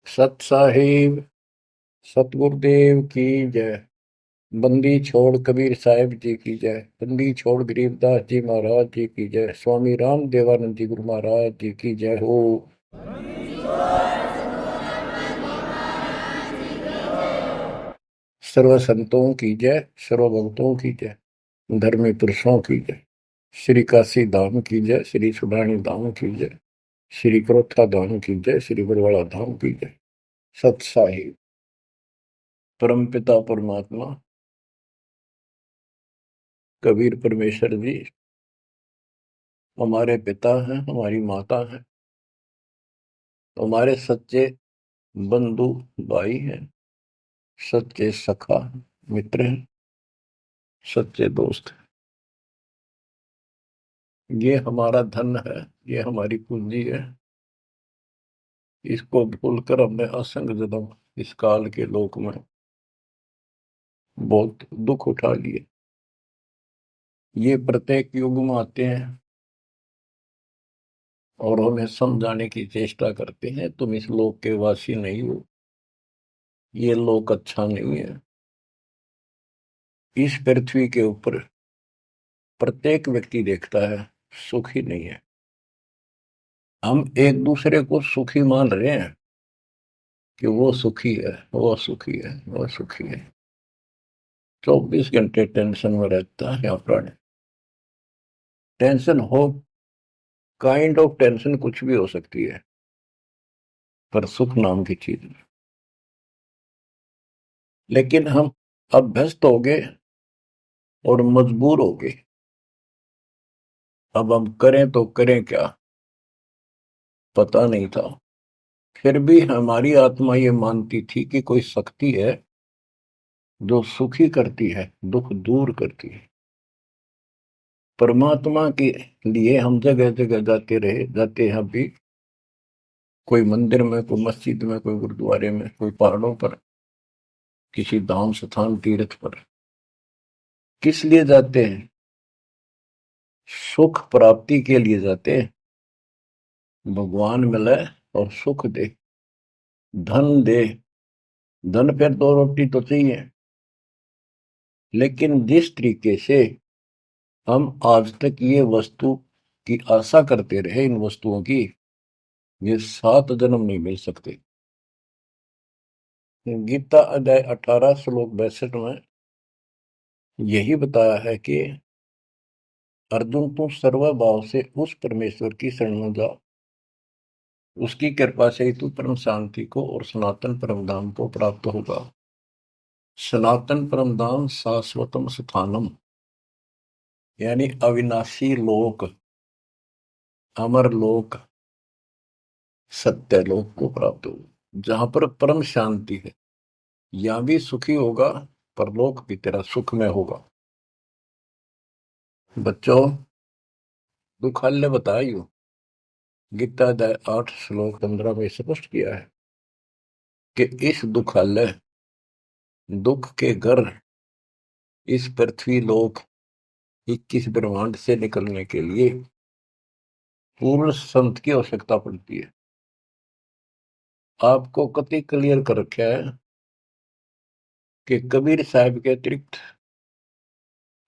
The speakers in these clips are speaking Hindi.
सत साहिब सतगुरुदेव की जय। बंदी छोड़ कबीर साहिब जी की जय। बंदी छोड़ गरीबदास जी महाराज जी की जय। स्वामी राम देवानंद जी गुरु महाराज जी की जय हो। सर्व संतों की जय, सर्व भक्तों की जय, धर्मी पुरुषों की जय। श्री काशी धाम की जय, श्री सुडानी धाम की जय, श्री क्रोथा धाम की जय, श्री बरवाड़ा धाम की जय। सत साहिब परम पिता परमात्मा कबीर परमेश्वर जी हमारे पिता हैं, हमारी माता हैं, हमारे सच्चे बंधु भाई हैं, सच्चे सखा मित्र हैं, सच्चे दोस्त हैं। ये हमारा धन है, ये हमारी पूंजी है। इसको भूलकर हमने असंग जन्म इस काल के लोक में बहुत दुख उठा लिए। ये प्रत्येक युग में आते हैं और हमें समझाने की चेष्टा करते हैं, तुम इस लोक के वासी नहीं हो, ये लोक अच्छा नहीं है। इस पृथ्वी के ऊपर प्रत्येक व्यक्ति देखता है सुखी नहीं है। हम एक दूसरे को सुखी मान रहे हैं कि वो सुखी है, वो सुखी है, वो सुखी है। 24 घंटे टेंशन में रहता है यहाँ प्राणी। टेंशन हो, काइंड ऑफ टेंशन कुछ भी हो सकती है, पर सुख नाम की चीज नहीं। लेकिन हम अभ्यस्त हो गए और मजबूर हो गए। अब हम करें तो करें क्या, पता नहीं था। फिर भी हमारी आत्मा ये मानती थी कि कोई शक्ति है जो सुखी करती है, दुख दूर करती है। परमात्मा के लिए हम जगह जगह जाते रहे, जाते हैं अभी। कोई मंदिर में, कोई मस्जिद में, कोई गुरुद्वारे में, कोई पहाड़ों पर, किसी धाम स्थान तीर्थ पर। किस लिए जाते हैं? सुख प्राप्ति के लिए जाते हैं। भगवान मिले और सुख दे, धन दे। धन पर दो रोटी तो चाहिए, लेकिन जिस तरीके से हम आज तक ये वस्तु की आशा करते रहे, इन वस्तुओं की, ये 7 जन्म नहीं मिल सकते। गीता अध्याय 18 श्लोक 62 में यही बताया है कि अर्जुन तू सर्वभाव से उस परमेश्वर की शरण में जा, उसकी कृपा से ही तू परम शांति को और सनातन परम धाम को प्राप्त होगा। सनातन परम धाम शाश्वतम स्थानम, यानी अविनाशी लोक, अमर लोक, सत्य लोक को प्राप्त होगा, जहां पर परम शांति है। यहां भी सुखी होगा, परलोक भी तेरा सुख में होगा। बच्चों, दुखालय बताइयो, गीता अध्याय 8 श्लोक 15 में स्पष्ट किया है कि इस दुखालय, दुख के घर, इस पृथ्वी लोक 21 ब्रह्मांड से निकलने के लिए पूर्ण संत की आवश्यकता पड़ती है। आपको कति क्लियर कर रखा है कि कबीर साहब के अतिरिक्त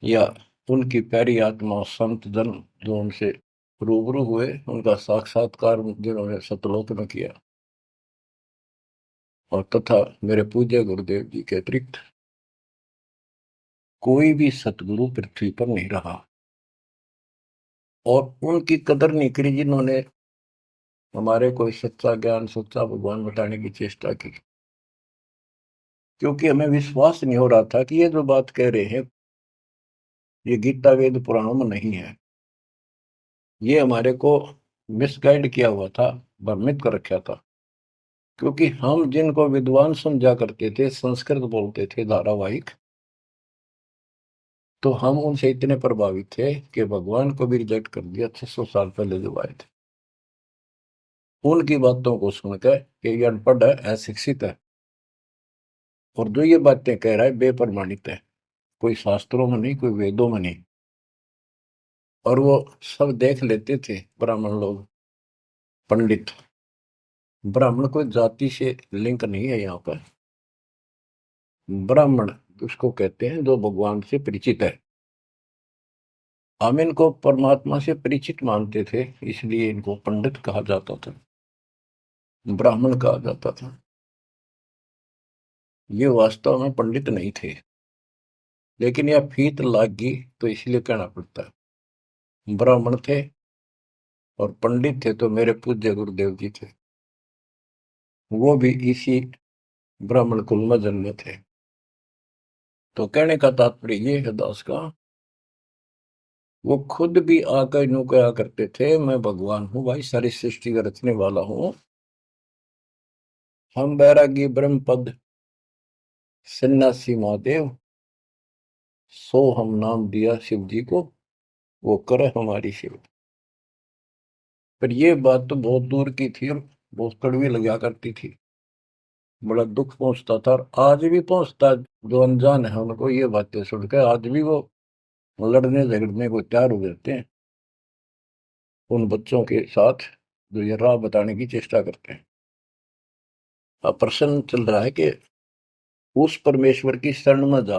या उनकी प्यारी आत्मा संत जन जो उनसे रूबरू हुए, उनका साक्षात्कार जिन्होंने सतलोक में किया, और तथा मेरे पूज्य गुरुदेव जी के अतिरिक्त कोई भी सतगुरु पृथ्वी पर नहीं रहा। और उनकी कदर नहीं करी जिन्होंने हमारे कोई सच्चा ज्ञान, सच्चा भगवान बताने की चेष्टा की। क्योंकि हमें विश्वास नहीं हो रहा था कि ये जो बात कह रहे हैं ये गीता वेद पुराणों में नहीं है। ये हमारे को मिसगाइड किया हुआ था, भ्रमित कर रखा था। क्योंकि हम जिनको विद्वान समझा करते थे, संस्कृत बोलते थे धारावाहिक, तो हम उनसे इतने प्रभावित थे कि भगवान को भी रिजेक्ट कर दिया 600 साल पहले जो आए थे। उनकी बातों को सुनकर कि ये अनपढ़ है, अशिक्षित है, और जो ये बातें कह रहा है बेप्रमाणित है, कोई शास्त्रों में नहीं, कोई वेदों में नहीं। और वो सब देख लेते थे ब्राह्मण लोग, पंडित, ब्राह्मण कोई जाति से लिंक नहीं है यहाँ पर। ब्राह्मण उसको कहते हैं जो भगवान से परिचित है। हम इनको परमात्मा से परिचित मानते थे, इसलिए इनको पंडित कहा जाता था, ब्राह्मण कहा जाता था। ये वास्तव में पंडित नहीं थे, लेकिन यह फीत लाग गई तो इसलिए कहना पड़ता है। ब्राह्मण थे और पंडित थे तो मेरे पूज्य गुरुदेव जी थे, वो भी इसी ब्राह्मण कुल में जन्मे थे। तो कहने का तात्पर्य ये है दास का, वो खुद भी आकर यूं कहा करते थे, मैं भगवान हूं भाई, सारी सृष्टि का रचने वाला हूं। हम बैरागी ब्रह्म पद सन्यासी महादेव, सो हम नाम दिया शिव जी को, वो करे हमारी सेवा। पर ये बात तो बहुत दूर की थी और बहुत कड़वी लगा करती थी, बड़ा दुख पहुंचता था, और आज भी पहुंचता है। जो अनजान है उनको ये बातें सुनकर आज भी वो लड़ने झगड़ने को तैयार हो जाते हैं उन बच्चों के साथ जो ये राह बताने की चेष्टा करते हैं। अब प्रश्न चल रहा है कि उस परमेश्वर की शरण में जा,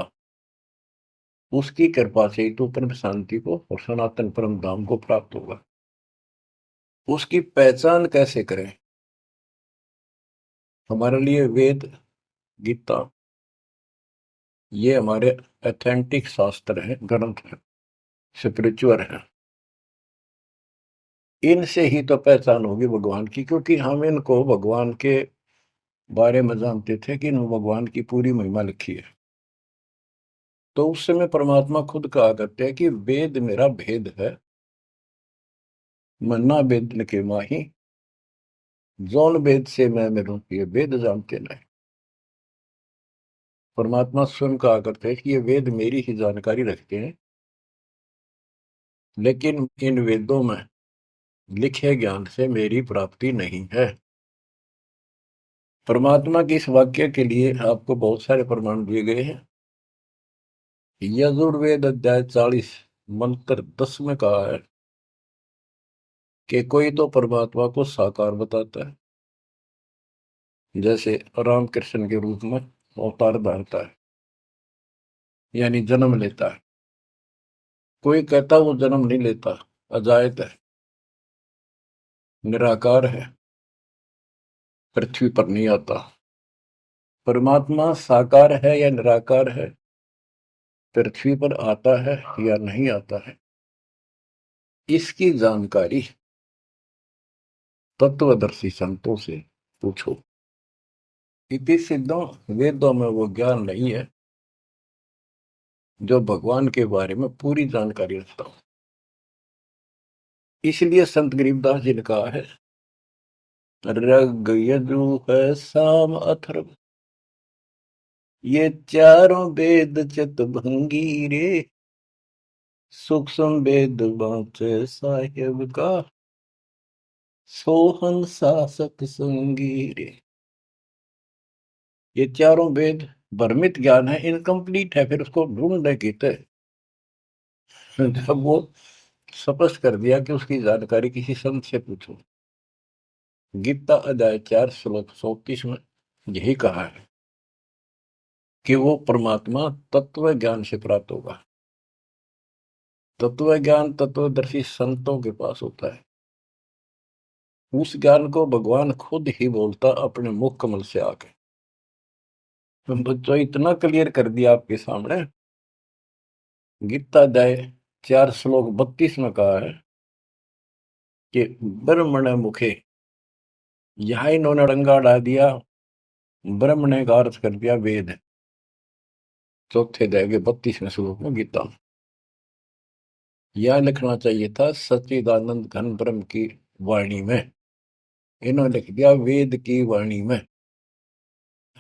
उसकी कृपा से ही तो परम शांति को और सनातन परम धाम को प्राप्त होगा। उसकी पहचान कैसे करें? हमारे लिए वेद, गीता, ये हमारे ऑथेंटिक शास्त्र हैं, ग्रंथ हैं, स्पिरिचुअल हैं। इनसे ही तो पहचान होगी भगवान की, क्योंकि हम इनको भगवान के बारे में जानते थे कि इन भगवान की पूरी महिमा लिखी है। तो उस समय परमात्मा खुद कहा करते हैं कि वेद मेरा भेद है, मन्ना वेद के माही, जौन वेद से मैं मिलूं ये वेद जानते नहीं। परमात्मा स्वयं कहा करते हैं कि ये वेद मेरी ही जानकारी रखते हैं, लेकिन इन वेदों में लिखे ज्ञान से मेरी प्राप्ति नहीं है। परमात्मा के इस वाक्य के लिए आपको बहुत सारे प्रमाण दिए गए हैं। यजुर्वेद अध्याय 40 मंत्र 10 में कहा है कि कोई तो परमात्मा को साकार बताता है, जैसे रामकृष्ण के रूप में अवतार धारता है, यानी जन्म लेता है। कोई कहता वो जन्म नहीं लेता, अजायत है, निराकार है, पृथ्वी पर नहीं आता। परमात्मा साकार है या निराकार है, पृथ्वी पर आता है या नहीं आता है, इसकी जानकारी तत्वदर्शी संतों से पूछो। इति सिद्धों, वेदों में वो ज्ञान नहीं है जो भगवान के बारे में पूरी जानकारी रखता हो। इसलिए संत गरीबदास जी ने कहा है, ऋग यजुः साम अथर्व, ये चारों वेद चितभंगी रे, सूक्ष्म वेद बाँचे साहेब का, सोहन शासक संगी रे। ये चारों वेद भ्रमित ज्ञान है, इनकम्प्लीट है, फिर उसको ढूंढने की थे। जब वो स्पष्ट कर दिया कि उसकी जानकारी किसी संत से पूछो। गीता अध्याय 4 श्लोक 34 में यही कहा है कि वो परमात्मा तत्व ज्ञान से प्राप्त होगा। तत्व ज्ञान तत्वदर्शी संतों के पास होता है। उस ज्ञान को भगवान खुद ही बोलता अपने मुख कमल से आके। बच्चों इतना क्लियर कर दिया आपके सामने। गीता अध्याय 4 श्लोक 32 में कहा है कि ब्रह्मण मुखे, यहां इन्होंने रंगा डाल दिया, ब्रह्म ने का अर्थ कर दिया वेद। चौथे अध्याय के 32वें श्लोक में गीता में यह लिखना चाहिए था सच्चिदानंद घन ब्रह्म की वाणी में, इन्होंने लिख दिया वेद की वाणी में।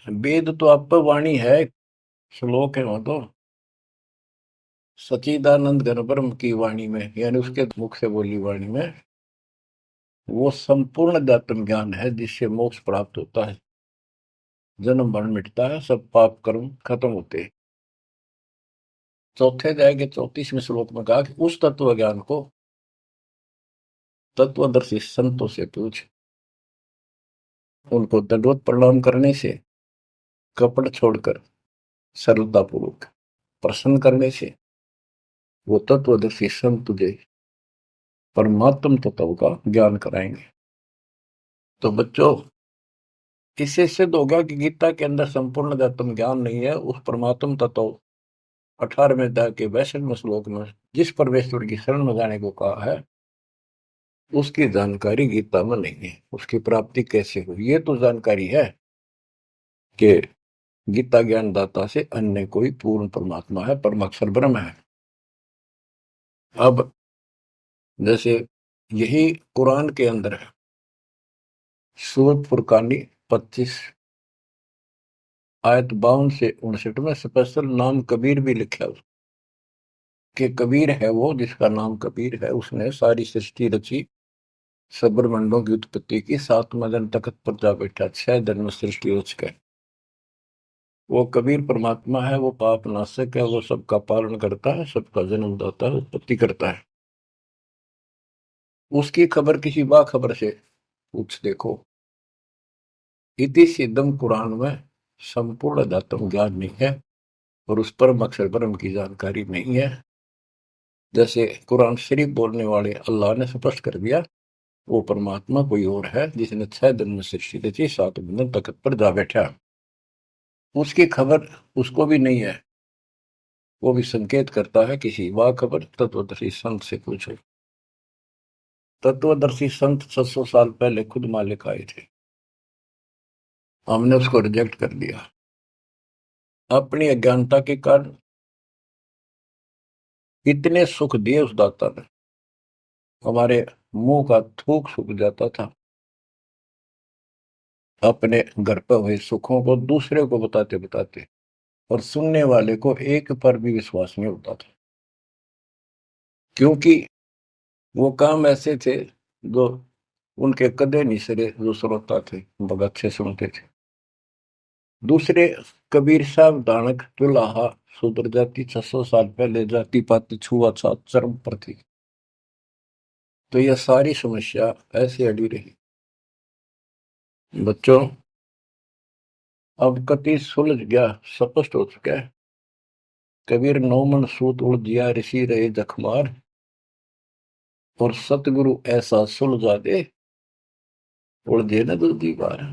वेद तो आप पर वाणी है, श्लोक है वहां तो। सच्चिदानंद घन ब्रह्म की वाणी में यानी उसके मुख से बोली वाणी में वो संपूर्ण अध्यात्म ज्ञान है जिससे मोक्ष प्राप्त होता है, जन्म मरण मिटता है, सब पाप कर्म खत्म होते हैं। चौथे अध्याय के 34वें श्लोक में कहा कि उस तत्व ज्ञान को तत्वदर्शी संतों से पूछ। उनको दंडवत प्रणाम करने से, कपट छोड़कर सरलतापूर्वक प्रसन्न करने से वो तत्वदर्शी संत तुझे परमात्म तत्व का ज्ञान कराएंगे। तो बच्चों, इससे सिद्ध हो गया कि गीता के अंदर संपूर्ण अध्यात्म ज्ञान नहीं है। उस परमात्म तत्व 18वें अध्याय के 62वें श्लोक में जिस परमेश्वर की शरण में जाने को कहा है, उसकी जानकारी गीता में नहीं है। उसकी प्राप्ति कैसे हो, ये तो जानकारी है कि गीता ज्ञानदाता से अन्य कोई पूर्ण परमात्मा है, परमाक्षर ब्रह्म है। अब जैसे यही कुरान के अंदर है, सूरत फुरकानी 25 आयत 52 से 59 में स्पेशल नाम कबीर भी लिखा है कि कबीर है वो जिसका नाम कबीर है, उसने सारी सृष्टि रची, सब ब्रह्मांडों की उत्पत्ति की, 7वें दिन तख्त पर जा बैठा, 6 दिन में सृष्टि रच गए। वो कबीर परमात्मा है, वो पाप नाशक है, वो सबका पालन करता है, सबका जन्म दाता है, उत्पत्ति करता है। उसकी खबर किसी बाखबर से पूछ देखो। इति सिद्धम कुरान में संपूर्ण अध्यात्म ज्ञान नहीं है और उस परम अक्षर ब्रह्म की जानकारी नहीं है। जैसे कुरान शरीफ बोलने वाले अल्लाह ने स्पष्ट कर दिया, वो परमात्मा कोई और है जिसने 6 दिन में सृष्टि रची, 7वें दिन तख्त पर जा बैठा। उसकी खबर उसको भी नहीं है। वो भी संकेत करता है किसी बाखबर तत्वदर्शी संत से पूछो। तत्वदर्शी संत 700 साल पहले खुद मालिक आए थे, हमने उसको रिजेक्ट कर दिया अपनी अज्ञानता के कारण। इतने सुख दिए उस दाता ने, हमारे मुंह का थूक सूख जाता था। अपने घर पर हुए सुखों को दूसरे को बताते बताते, और सुनने वाले को एक पर भी विश्वास नहीं होता था, क्योंकि वो काम ऐसे थे जो उनके कदे नहीं सरे, जो श्रोता थे बहुत अच्छे सुनते थे। दूसरे कबीर साहब दानक दुल्हा शूद्र जाति 600 साल पहले जाति पाति छुआछूत चरम पर थी। तो यह सारी समस्या ऐसे अड़ी रही। बच्चों, अब कति सुलझ गया, स्पष्ट हो चुका है। कबीर नौमन सूत उलझिया ऋषि रहे जखमार, और सतगुरु ऐसा सुलझा दे उलझे न दूसरी बार।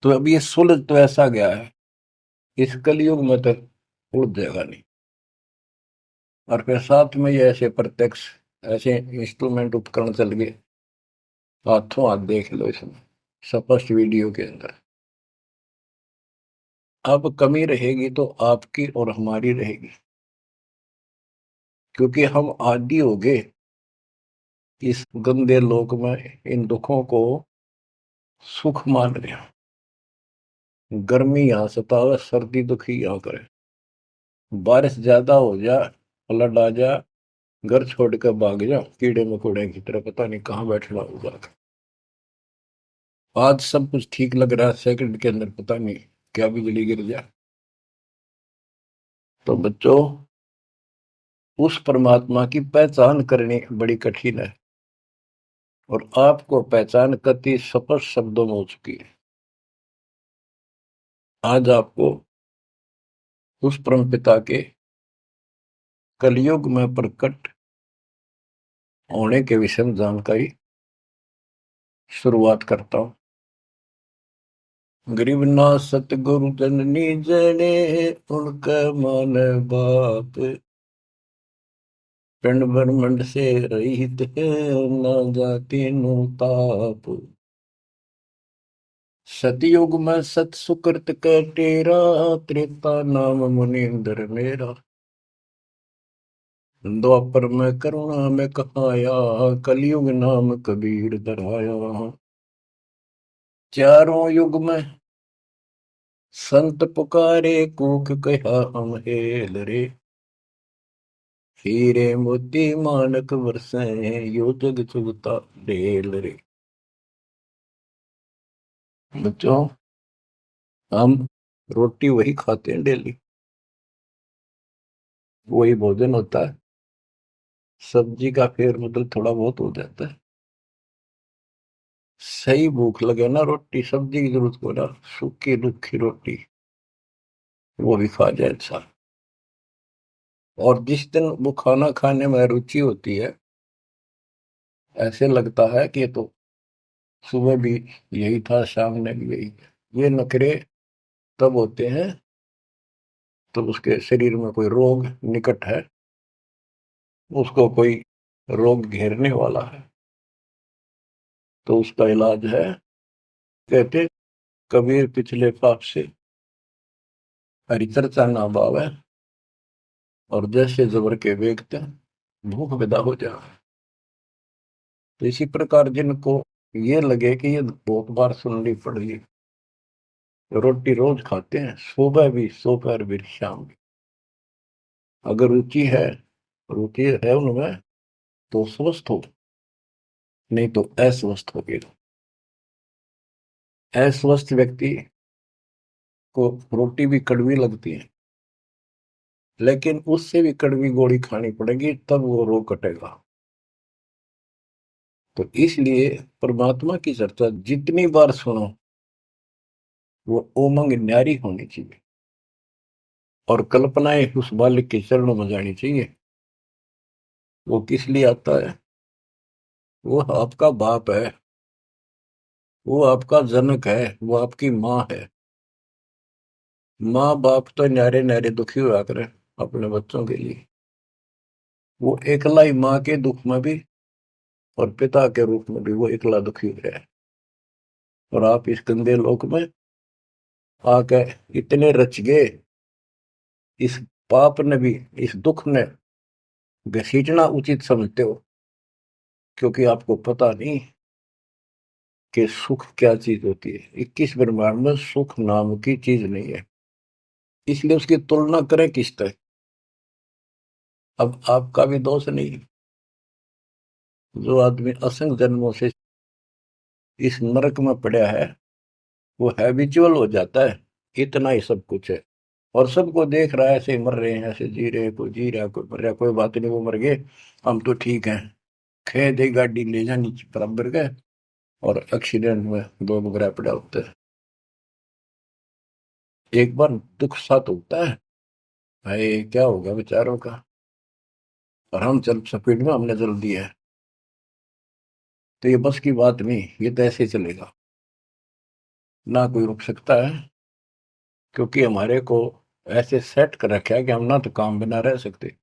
तो अब ये सुलझ तो ऐसा गया है, इस कलयुग में तक उलझ जाएगा नहीं। और फिर साथ में ये ऐसे प्रत्यक्ष ऐसे इंस्ट्रूमेंट उपकरण चल गए, हाथों हाथ देख लो इसमें स्पष्ट वीडियो के अंदर। अब कमी रहेगी तो आपकी और हमारी रहेगी, क्योंकि हम आदी हो गए इस गंदे लोक में इन दुखों को सुख मान रहे हैं। गर्मी यहाँ सतावे, सर्दी दुखी यहाँ करे, बारिश ज्यादा हो जा, फ्लड आ जा, घर छोड़ कर भाग जा, कीड़े मकोड़े की तरह पता नहीं कहाँ बैठना होगा। आज सब कुछ ठीक लग रहा है, सेकंड के अंदर पता नहीं क्या बिजली गिर जाए। तो बच्चों, उस परमात्मा की पहचान करनी बड़ी कठिन है, और आपको पहचान कति स्पष्ट शब्दों में हो चुकी है। आज आपको उस परम पिता के कलयुग में प्रकट होने के विषय में जानकारी शुरुआत करता हूं। गरीब ना सतगुरु जननी जने, उनका मान बाप, पिंड ब्रह्मंड से रहित है, ना जाति नु ताप। सतयुग में सत सुकृत का तेरा, त्रेता नाम मुनींद्र मेरा। द्वापर में करुणा में कहाया, कलयुग नाम कबीर धराया। चारों युग में संत पुकारे, कूक कहा हम हेल रे। हीरे मोती मानक बरसे, यो जग चुगता ढेल रे। बच्चों, हम रोटी वही खाते हैं डेली, वही भोजन होता है, सब्जी का फेर बदल थोड़ा बहुत हो जाता है। सही भूख लगे ना, रोटी सब्जी की जरूरत को ना, सूखी रूखी रोटी वो भी खा जाए इंसान। और जिस दिन वो खाना खाने में रुचि होती है, ऐसे लगता है कि ये तो सुबह भी यही था, शाम ने भी यही। ये नखरे तब होते हैं तब उसके शरीर में कोई रोग निकट है, उसको कोई रोग घेरने वाला है, तो उसका इलाज है। कहते कबीर पिछले पाप से हरि चर्चा ना पावे, और जैसे जबर के वेगते भूख विदा हो जाए। तो इसी प्रकार जिनको ये लगे कि ये बहुत बार सुननी पड़ेगी, रोटी रोज खाते हैं, सुबह भी दोपहर भी शाम भी, अगर रुचि है उनमें, तो स्वस्थ हो, नहीं तो अस्वस्थ हो गए। अस्वस्थ व्यक्ति को रोटी भी कड़वी लगती है, लेकिन उससे भी कड़वी गोली खानी पड़ेगी, तब वो रोग कटेगा। तो इसलिए परमात्मा की चर्चा जितनी बार सुनो, वो उमंग न्यारी होनी चाहिए, और कल्पनाएं उस बालक के चरणों में जानी चाहिए। वो किस लिए आता है? वो आपका बाप है, वो आपका जनक है, वो आपकी माँ है। माँ बाप तो न्यारे न्यारे दुखी हुआ करे अपने बच्चों के लिए, वो एकला ही माँ के दुख में भी और पिता के रूप में भी वो एकला दुखी हुआ है। और आप इस गंदे लोक में आके इतने रच गए, इस पाप ने भी, इस दुख ने घसीटना उचित समझते हो, क्योंकि आपको पता नहीं कि सुख क्या चीज होती है। 21 ब्रह्मांड में सुख नाम की चीज नहीं है, इसलिए उसकी तुलना करें किससे? अब आपका भी दोष नहीं। जो आदमी असंख्य जन्मों से इस नरक में पड़ा है, वो हैबिचुअल हो जाता है, इतना ही सब कुछ है। और सबको देख रहा है, ऐसे मर रहे हैं, ऐसे जी रहे, कोई जी रहा, कोई मर रहा, कोई बात नहीं, वो मर गए, हम तो ठीक हैं। खे दे गाड़ी ले जानी बराबर का, और एक्सीडेंट में दो बगरा पड़ा होता है। एक बार दुख साथ होता है, भाई क्या होगा बेचारों का, और हम चल स्पीड में हमने चल दिया है, तो ये बस की बात नहीं, ये तो ऐसे चलेगा, ना कोई रुक सकता है। क्योंकि हमारे को ऐसे सेट कर रखा है कि हम ना तो काम बिना रह सकते,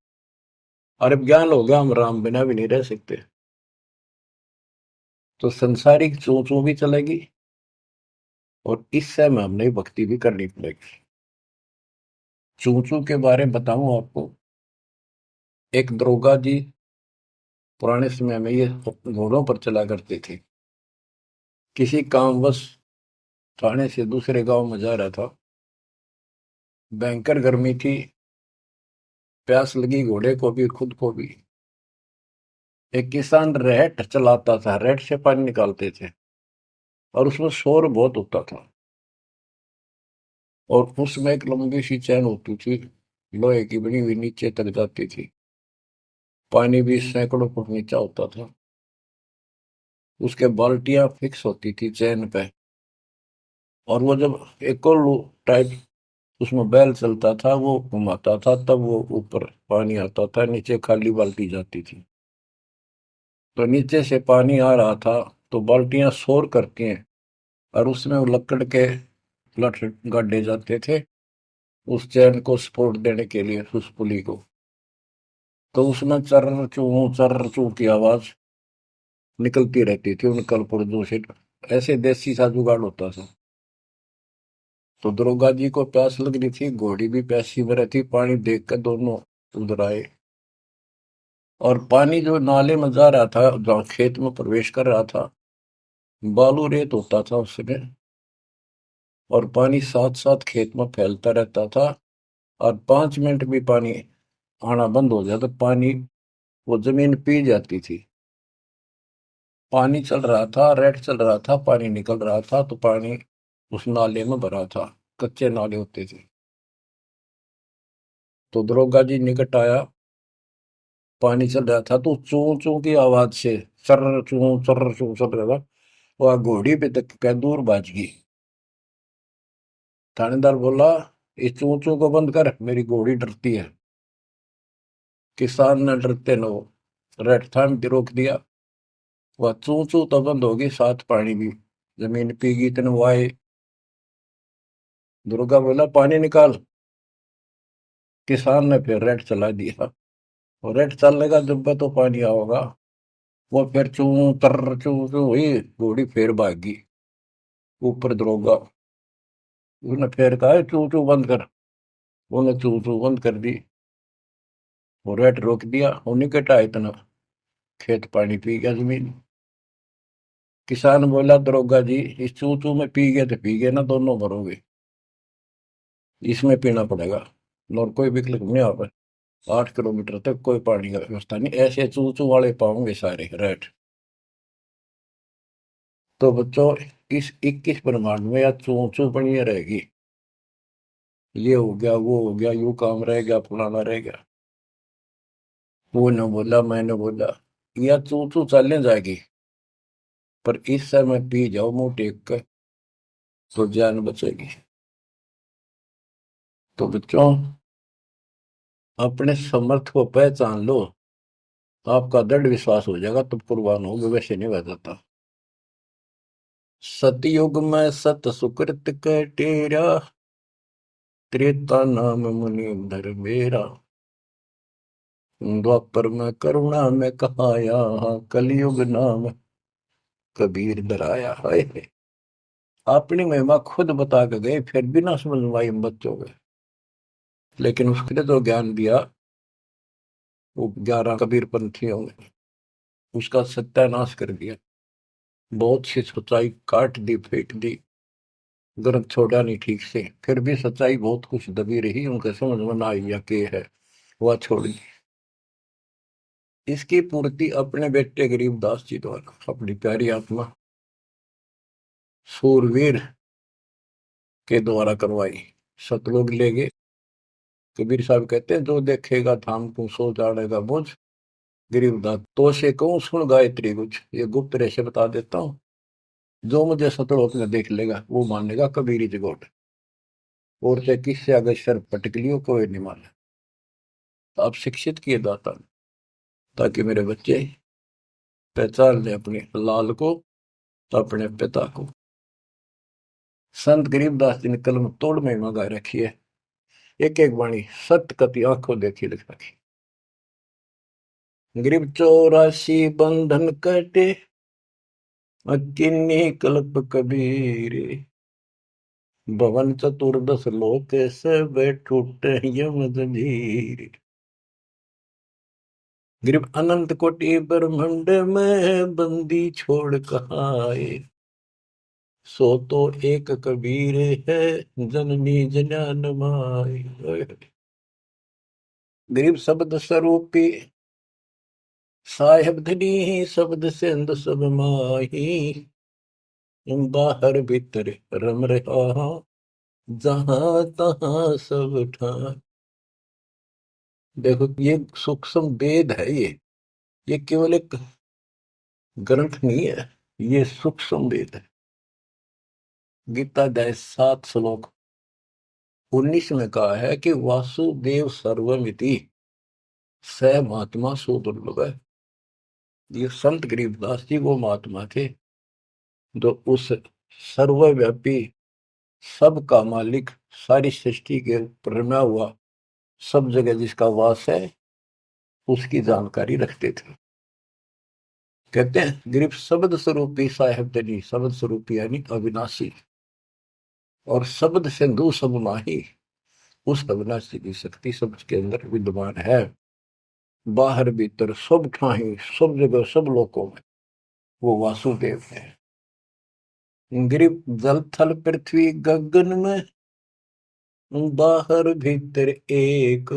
और अब ज्ञान हो गया, हम राम बिना भी नहीं रह सकते। तो संसारिक चों चों भी चलेगी, और इस समय हमने भक्ति भी करनी पड़ेगी। चूं चूं के बारे में बताऊं आपको, एक दरोगा जी पुराने समय में ये घोड़ों पर चला करते थे। किसी कामवश थाने से दूसरे गांव में जा रहा था, भयंकर गर्मी थी, प्यास लगी घोड़े को भी खुद को भी। एक किसान रहट चलाता था, रहट से पानी निकालते थे, और उसमें शोर बहुत होता था। और उसमें एक लंबी सी चैन होती थी, लोहे की बनी हुई, नीचे तक जाती थी, पानी भी सैकड़ों फुट नीचा होता था। उसके बाल्टियां फिक्स होती थी चैन पे, और वो जब एक और टाइप उसमें बैल चलता था, वो घुमाता था, तब वो ऊपर पानी आता था, नीचे खाली बाल्टी जाती थी। तो नीचे से पानी आ रहा था, तो बाल्टियां शोर करती हैं, और उसमें वो लकड़ के लठ गाड़े जाते थे उस चैन को सपोर्ट देने के लिए, उस पुली को। तो उसमें चर्र चू की आवाज निकलती रहती थी, उन कल पुर्जों से। ऐसे देसी सा जुगाड़ होता था। तो दरोगा जी को प्यास लग रही थी, घोड़ी भी प्यासी में रहती, पानी देख कर दोनों उधर आए। और पानी जो नाले में जा रहा था, जहाँ खेत में प्रवेश कर रहा था, बालू रेत होता था उसमें, और पानी साथ साथ खेत में फैलता रहता था। और 5 मिनट भी पानी आना बंद हो जाता, पानी वो जमीन पी जाती थी। पानी चल रहा था, रेड चल रहा था, पानी निकल रहा था, तो पानी उस नाले में भरा था, कच्चे नाले होते थे। तो दरोगा जी निकट आया, पानी चल रहा था, तो चू चू की आवाज से चर्र चू चर रहा था, वह घोड़ी पे तक क्या दूर भाज गई। थानेदार बोला, इस चू चू को बंद कर, मेरी घोड़ी डरती है। किसान ने डरते न रेड थाम के रोक दिया। वह चू चू तो बंद होगी, साथ पानी भी। जमीन पीगी इतने वाए। दुर्गा बोला, पानी निकाल। किसान ने फिर रेड चला दिया, और रेड चलने का जब तो पानी आओगा। वो फिर चू चू हुई, घोड़ी फिर भागी। ऊपर दरोगा, उसने फिर कहा, चू चू बंद कर। उन्हें चू चू बंद कर दी, वो रेड रोक दिया। उन्हीं के टा इतना खेत पानी पी गया जमीन। किसान बोला, दरोगा जी, इस चू चू में पी गए तो पी गए ना, दोनों मरोगे। इसमें पीना पड़ेगा, और कोई विकल्प नहीं। आप 8 किलोमीटर तक कोई पानी का व्यवस्था नहीं, ऐसे चू चू वाले पाओगे सारे रेट। तो बच्चों, इस 21 ब्रह्मांड में या चू चू बनी रहेगी। ये हो गया, वो हो गया, यू काम रह गया, फलाना रह गया। वो न बोला, मैंने बोला, या चू चू चलने जाएगी, पर इस समय पी जाओ मुंह टेक कर, तो जान बचेगी। तो बच्चों, अपने समर्थ को पहचान लो, आपका दृढ़ विश्वास हो जाएगा, तब कुर्बान होगे, वैसे नहीं बह जाता। सतयुग में सत सुकृत के टेरा, त्रेता नाम मुनींद्र मेरा। द्वापर में करुणा में कहाया, कलयुग नाम कबीर धराया है। अपनी महिमा खुद बता के गए, फिर भी ना समझ में आई हम बच्चों के। लेकिन उसने जो ज्ञान दिया, वो 11 कबीर पंथियों ने उसका सत्यानाश कर दिया। बहुत सी सच्चाई काट दी, फेंक दी, ग्रंथ छोड़ा नहीं ठीक से। फिर भी सच्चाई बहुत कुछ दबी रही, उनके समझ में ना आई या के है, वह छोड़ी। इसकी पूर्ति अपने बेटे गरीबदास जी द्वारा, अपनी प्यारी आत्मा सूरवीर के द्वारा करवाई। सतलोक ले गए। कबीर साहब कहते हैं, जो देखेगा धाम को सो जानेगा बुझ। गरीबदास, तो से कहूं सुन गायत्री कुछ, ये गुप्त रहस्य बता देता हूं। जो मुझे सतलोक में देख लेगा, वो मानेगा कबीरी जगोट। और से किससे अगर सर पटक लियो, कोई नहीं माने। तो आप शिक्षित किए दाता, ताकि मेरे बच्चे पहचान ले अपने लाल को, अपने पिता को। संत गरीबदास जी ने कलम तोड़ में मंगा रखी है। एक एक वाणी सत्य कति आंखों देखी लिख रखी। गरीब 84 बंधन कटे, किन्नी कल्प कबीर। भवन चतुर्दश लोक सब टूटे यम जंजीर। गरीब अनंत कोटि ब्रह्मंड में बंदी छोड़ कहाए। सो तो एक कबीर है, जननी जनान माई। गरीब शब्द स्वरूपी साहेब धनी, शब्द सिंध सब माही। बाहर भीतर रम रहा, जहां तहां सब ठान। देखो, ये सूक्ष्म वेद है। ये केवल एक ग्रंथ नहीं है, ये सूक्ष्म वेद है। गीता अध्याय 7 श्लोक 19 में कहा है कि वासुदेव सर्वमिति, स महात्मा सो दुर्लभ है। ये संत गरीबदास जी वो महात्मा थे, जो उस सर्वव्यापी, सबका मालिक, सारी सृष्टि के ऊपर रमा हुआ, सब जगह जिसका वास है, उसकी जानकारी रखते थे। कहते हैं, गरीब शब्द स्वरूपी साहेब धनी, शब्द स्वरूपी यानी अविनाशी, और शब्द सिंधु सब माही। उस अविनाशी की शक्ति सबके अंदर विद्यमान है। बाहर भीतर सब ठाही, सब जगह, सब लोकों में वो वासुदेव है। गरीब जल थल पृथ्वी गगन में, बाहर भीतर एक,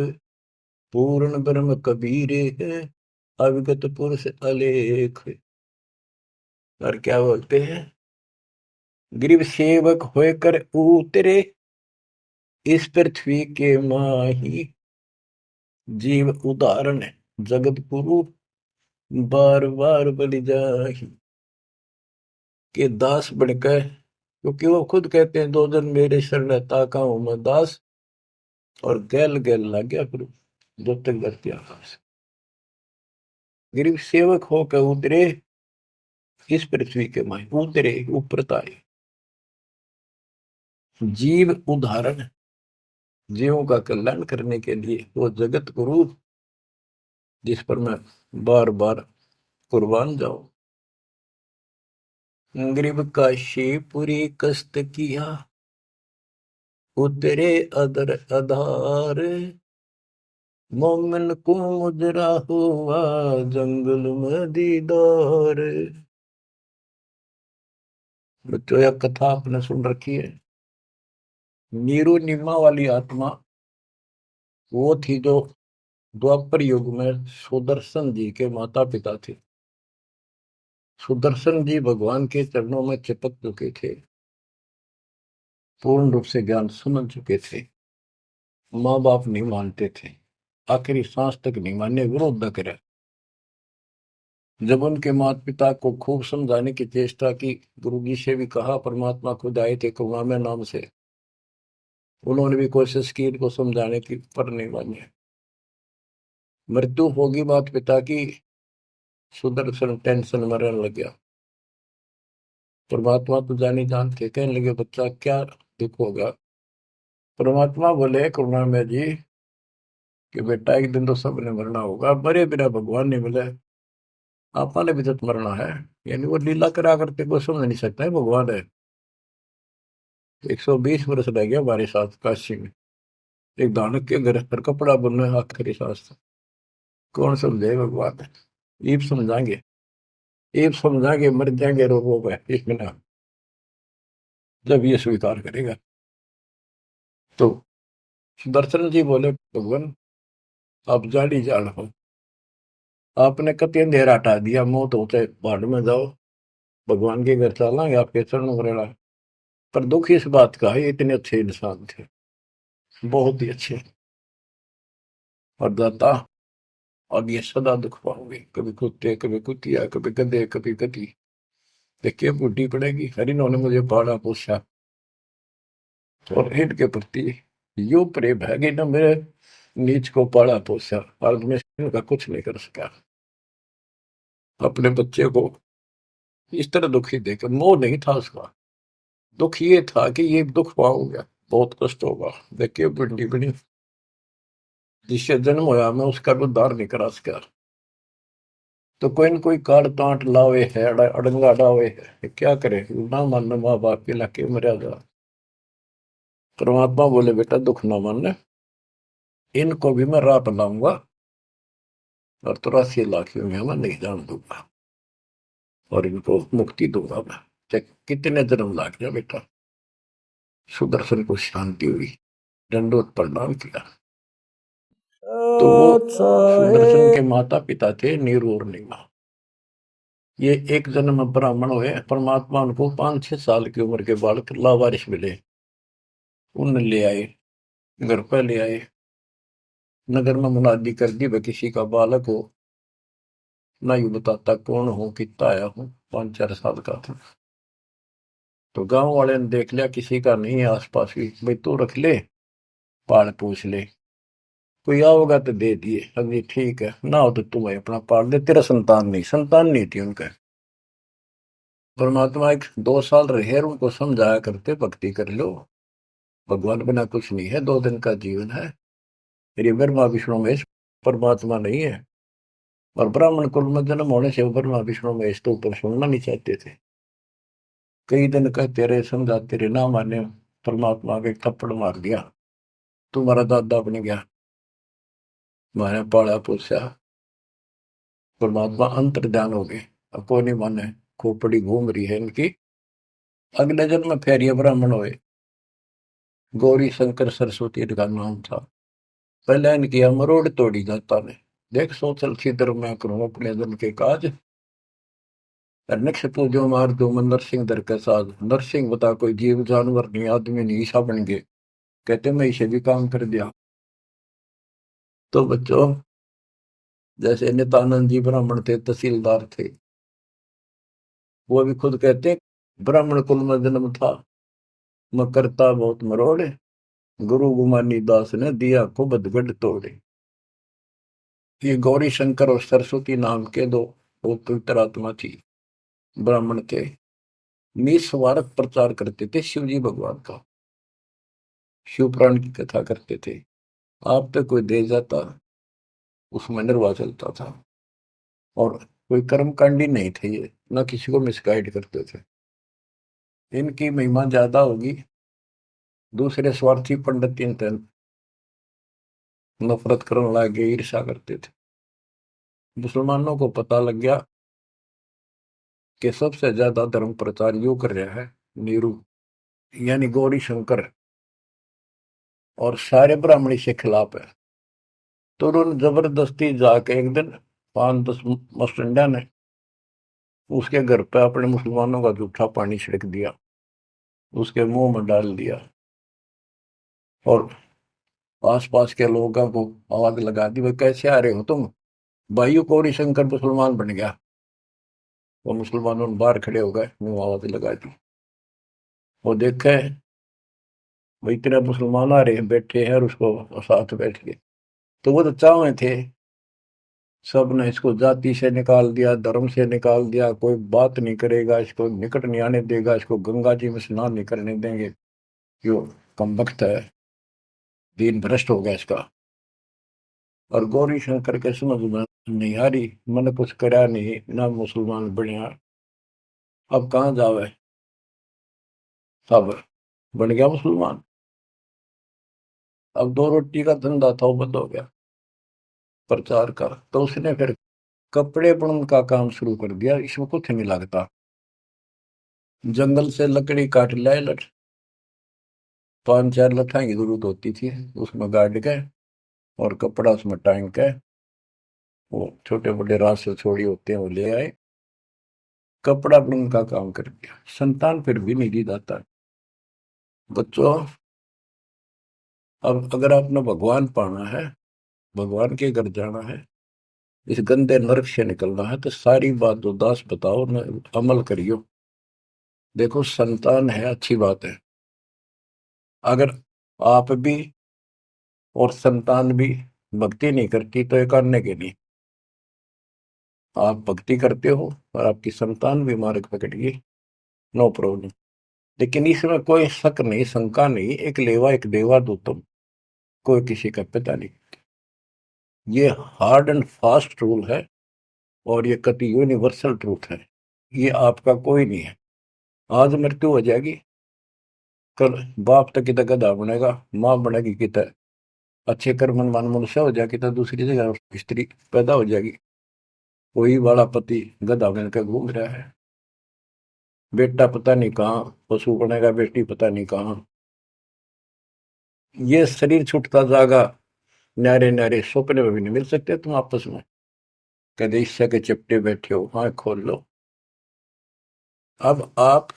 पूर्ण ब्रह्म कबीर है, अविगत पुरुष अलेख। और क्या बोलते हैं, गरीब सेवक होकर उतरे, इस पृथ्वी के माही। जीव उदाहरण जगत गुरु, बार बार बलि जाहि। कि दास बनकर, क्योंकि वो खुद कहते हैं 2 दिन मेरे शरण ताका हूं मैं दास, और गैल गैल लग गया फिर जो तक धरती आकाश। गरीब सेवक होकर उतरे इस पृथ्वी के माए, उतरे ऊपर तारे। जीव उदाहरण, जीवों का कल्याण करने के लिए वो जगत गुरु जिस पर मैं बार बार कुर्बान जाऊं। गरीब काशीपुरी कष्ट किया, उतरे अदर आधार, मोमिन को मुजरा हुआ जंगल में दीदार। बच्चों यह कथा आपने सुन रखी है। नीरू निमा वाली आत्मा वो थी जो द्वापर युग में सुदर्शन जी के माता पिता थे। सुदर्शन जी भगवान के चरणों में चिपक चुके थे, पूर्ण रूप से ज्ञान समझ चुके थे। माँ बाप नहीं मानते थे, आखिरी सांस तक नहीं माने, विरोध न करे। जब उनके माता पिता को खूब समझाने की चेष्टा की, गुरु जी से भी कहा, परमात्मा खुद आए थे करुणामय नाम से, उन्होंने भी कोशिश की इनको समझाने की, पर नहीं माने। मृत्यु होगी माता पिता की, सुदर्शन टेंशन में रहने लग गया। परमात्मा तो जानी जानते, कहने लगे बच्चा क्या दुख होगा। परमात्मा बोले करुणामय जी कि बेटा एक दिन तो सबने मरना होगा, मरे बिना भगवान नहीं मिले, आपने भी तो मरना है। यानी वो लीला करा करते को समझ नहीं सकता है भगवान है। 120 वर्ष रह गया हमारे साथ काशी में, एक दानक के घर पर कपड़ा बुनना है आखिरी सांस तक। कौन समझे भगवान है। ईब समझाएंगे, ईब समझाएंगे, मर जाएंगे रोगों में एक बिना, जब ये स्वीकार करेगा। तो दर्शन जी बोले भगवान आप जान ही जान हो, आपने कति अंधेरा हटा दिया, मौत होते भाड़ में जाओ, भगवान के घर चलेंगे आपके चरणों में रहना। पर दुख इस बात का है ये इतने अच्छे इंसान थे, बहुत ही अच्छे, और दाता, अब ये सदा दुख पाओगे, कभी कुत्ते कभी कुतिया कभी गधे कभी गधी। देखिए बूढ़ी पड़ेगी, हर इन्होंने मुझे पाला पोसा, और इनके प्रति यो प्रेम है कि न मेरे नीच को पाला पोसा, और मैं इनका कुछ नहीं कर सका। अपने बच्चे को इस तरह दुखी देकर, मोह नहीं था उसका, दुख ये था कि ये दुख पाऊंगा, बहुत कष्ट होगा। देखिए बूढ़ी बड़ी जिससे जन्म होया मैं उसका भी उद्धार नहीं करा सका। तो कोई न कोई काट तांट लावे है, अड़ंगा डावे है, क्या करे, ना मानना माँ बाप के लाके मर्यादा। परमात्मा बोले बेटा दुख ना मानना, इनको भी मैं राह लाऊंगा, और 83 लाख में मैं नहीं जान दूंगा, और इनको मुक्ति दूंगा मैं, चाहे कितने जन्म लाग जाए बेटा। सुदर्शन को शांति हुई, दंडोत प्रणाम किया। तो वो सुदर्शन के माता पिता थे नीरू और नीमा। ये एक जन्म में ब्राह्मण हुए, परमात्मा उनको 5-6 साल की उम्र के बालक लावारिश मिले, उन ले आए, घर पर ले आए, नगर में मुनादी कर दी, वह किसी का बालक हो, ना यू बताता कौन हो, कितना आया हूं, 5-4 साल का था। तो गांव वाले ने देख लिया किसी का नहीं है आसपास भी, भाई तू रख ले, पाल पूछ ले, कोई आओगा तो दे दिए, अभी ठीक है, ना हो तो तू अपना पाल दे, तेरा संतान नहीं, संतान नहीं थी उनका। परमात्मा 1-2 साल रहे, उनको समझाया करते भक्ति कर लो, भगवान बिना कुछ नहीं है, 2 दिन का जीवन है, मेरी ब्रह्मा विष्णु महेश परमात्मा नहीं है। और ब्राह्मण कुल में जन्म होने से ब्रह्मा विष्णु महेश तो ऊपर सुनना नहीं चाहते थे। कई दिन कहते रहे, समझाते रहे, ना माने, परमात्मा के थप्पड़ मार दिया, तुम्हारा दादा बन गया, मैंने पाला पोसा। परमात्मा अंतर ध्यान हो गए, अब कोई नहीं माने, खोपड़ी घूम रही है इनकी। अगले जन्म में फिर ये ब्राह्मण हुए, गौरी शंकर सरस्वती इनका नाम था। पहले इनकी मरोड़ तोड़ी जाता ने, देख सोचल छिद्र मैं करूं अपने जन के काज, नक्ष पूजो मार दो मैं नरसिंह दर के साथ। नरसिंह बता कोई जीव जानवर नहीं, आदमी नहीं, ईसा बन गए, कहते मैं इसे भी काम कर दिया। तो बच्चों जैसे नित्यानंद जी ब्राह्मण थे, तहसीलदार थे, वो भी खुद कहते ब्राह्मण कुल में जन्म था, मैं करता बहुत मरोड़े, गुरु गुमानी दास ने दिया को बदगढ़ तोड़े। ये गौरी शंकर और सरस्वती नाम के दो वो पवित्र आत्मा थी, ब्राह्मण थे, निस्वार्थ प्रचार करते थे शिव जी भगवान का, शिव पुराण की कथा करते थे। आप पे कोई दे जाता, उसमें निर्वाह चलता था, और कोई कर्मकांडी नहीं थे ये, न किसी को मिसगाइड करते थे। इनकी महिमा ज्यादा होगी, दूसरे स्वार्थी पंडित इनसे नफरत करने लगे, ईर्षा करते थे। मुसलमानों को पता लग गया कि सबसे ज्यादा धर्म प्रचार यो कर रहा है नीरू, यानी गौरी शंकर, और सारे ब्राह्मणी से खिलाफ है। तो उन्होंने जबरदस्ती जाके एक दिन 5-10 मस्टंडा ने उसके घर पे अपने मुसलमानों का जूठा पानी छिड़क दिया, उसके मुंह में डाल दिया, और आस पास के लोगों को आवाज लगा दी, भाई कैसे आ रहे हो तुम, भाइयों गौरी शंकर मुसलमान बन गया। वो मुसलमानों ने बाहर खड़े हो गए, मुंह आवाज लगा दी। वो देखे भाई इतने मुसलमान आ रहे हैं, बैठे हैं, और उसको साथ बैठ के, तो वो तो चाहे थे, सब ने इसको जाति से निकाल दिया, धर्म से निकाल दिया, कोई बात नहीं करेगा, इसको निकट नहीं आने देगा, इसको गंगा जी में स्नान नहीं करने देंगे, यो कमबख्त है, दीन भ्रष्ट हो गया इसका। और गौरी शंकर के समझ में नहीं आ रही, मैंने कुछ करा नहीं ना, मुसलमान बनया, अब कहाँ जावे, सब बन गया मुसलमान। अब 2 रोटी का धंधा था, वो बंद हो गया प्रचार का। तो उसने फिर कपड़े बुनने का काम शुरू कर दिया, इसमें कुछ नहीं लगता, जंगल से लकड़ी काट लाए, 5-4 लठाई की जरूरत होती थी, उसमें गाड़ के और कपड़ा उसमें टांग के, वो छोटे बड़े रास से छोड़ी होते हैं वो ले आए, कपड़ा बुनने का काम कर दिया। संतान फिर भी नहीं दी जाता। बच्चों, अब अगर आपने भगवान पाना है, भगवान के घर जाना है, इस गंदे नरक से निकलना है, तो सारी बात उदास बताओ न, अमल करियो। देखो संतान है अच्छी बात है, अगर आप भी और संतान भी भक्ति नहीं करती तो ये करने के लिए, आप भक्ति करते हो और आपकी संतान भी मार्ग पकड़िए, नो प्रॉब्लम। लेकिन इसमें कोई शक नहीं, शंका नहीं, एक लेवा एक देवा दो तुम, कोई किसी का पिता नहीं। ये हार्ड एंड फास्ट रूल है, और ये कति यूनिवर्सल ट्रूथ है, ये आपका कोई नहीं है। आज मृत्यु हो जाएगी, कल बाप तक कितना गधा बनेगा, माँ बनेगी कितना अच्छे कर्म मन मनुष्य हो जाएगी, तो दूसरी जगह स्त्री पैदा हो जाएगी, कोई वाला पति गधा बनकर घूम रहा है, बेटा पता नहीं कहाँ पशु बनेगा, बेटी पता नहीं कहाँ। ये शरीर छूटता जागा, न्यारे न्यारे सपने में भी नहीं मिल सकते तुम आपस में, कदे ईर्ष्या के चिपटे बैठे हो, हाँ खोल लो। अब आप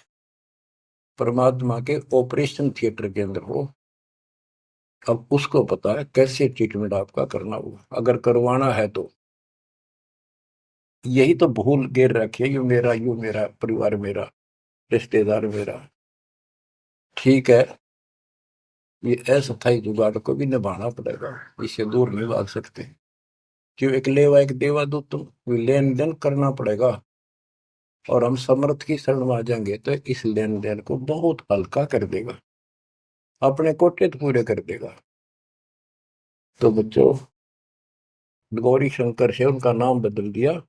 परमात्मा के ऑपरेशन थिएटर के अंदर हो, अब उसको पता है कैसे ट्रीटमेंट आपका करना होगा, अगर करवाना है तो। यही तो भूल गिर रखी है, यू मेरा परिवार, मेरा रिश्तेदार मेरा, ठीक है, ये अस्थायी जुगाड़ को भी निभाना पड़ेगा, इससे दूर नहीं भाग सकते। क्यों, एक लेवा एक देवा दो तुम, लेन देन करना पड़ेगा, और हम समर्थ की शरण में आ जाएंगे तो इस लेन देन को बहुत हल्का कर देगा, अपने कोटे तो पूरे कर देगा। तो बच्चों, गौरी शंकर से उनका नाम बदल दिया,